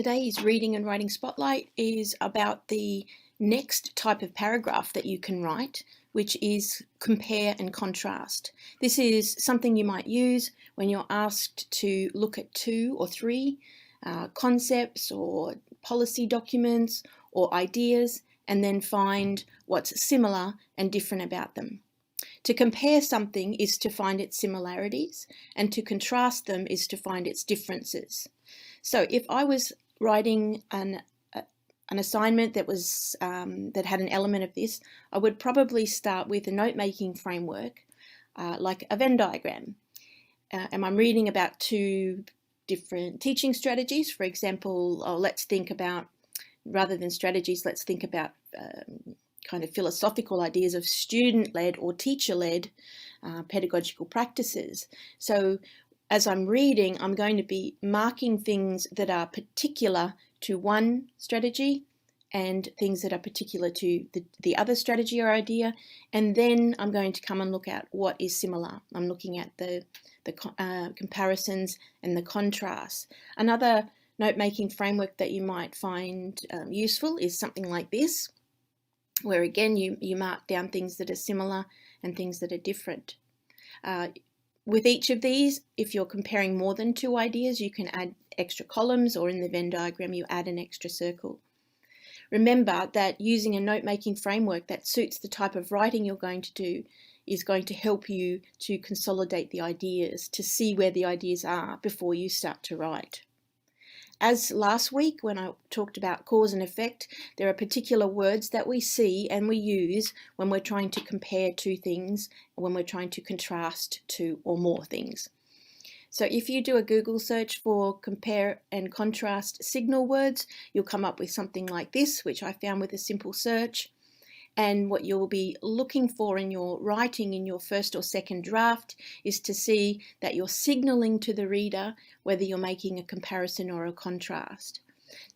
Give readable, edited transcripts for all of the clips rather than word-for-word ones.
Today's Reading and Writing Spotlight is about the next type of paragraph that you can write, which is compare and contrast. This is something you might use when you're asked to look at 2 or 3 concepts or policy documents or ideas and then find what's similar and different about them. To compare something is to find its similarities, and to contrast them is to find its differences. So if I was writing an assignment that was that had an element of this, I would probably start with a note-making framework like a Venn diagram. And I'm reading about 2 different teaching strategies. For example, let's think about, rather than strategies, let's think about kind of philosophical ideas of student-led or teacher-led pedagogical practices. So as I'm reading, I'm going to be marking things that are particular to one strategy and things that are particular to the other strategy or idea, and then I'm going to come and look at what is similar. I'm looking at the comparisons and the contrasts. Another note-making framework that you might find useful is something like this, where again you mark down things that are similar and things that are different. With each of these, if you're comparing more than 2 ideas, you can add extra columns, or in the Venn diagram you add an extra circle. Remember that using a note-making framework that suits the type of writing you're going to do is going to help you to consolidate the ideas, to see where the ideas are before you start to write. As last week when I talked about cause and effect, there are particular words that we see and we use when we're trying to compare 2 things, when we're trying to contrast 2 or more things. So if you do a Google search for compare and contrast signal words, you'll come up with something like this, which I found with a simple search. And what you'll be looking for in your writing in your first or second draft is to see that you're signaling to the reader whether you're making a comparison or a contrast.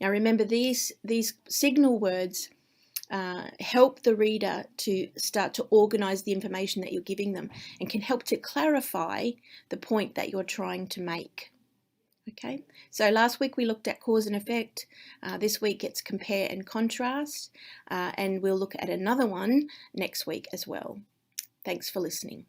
Now remember, these signal words help the reader to start to organize the information that you're giving them and can help to clarify the point that you're trying to make. Okay, so last week we looked at cause and effect. This week it's compare and contrast, and we'll look at another one next week as well. Thanks for listening.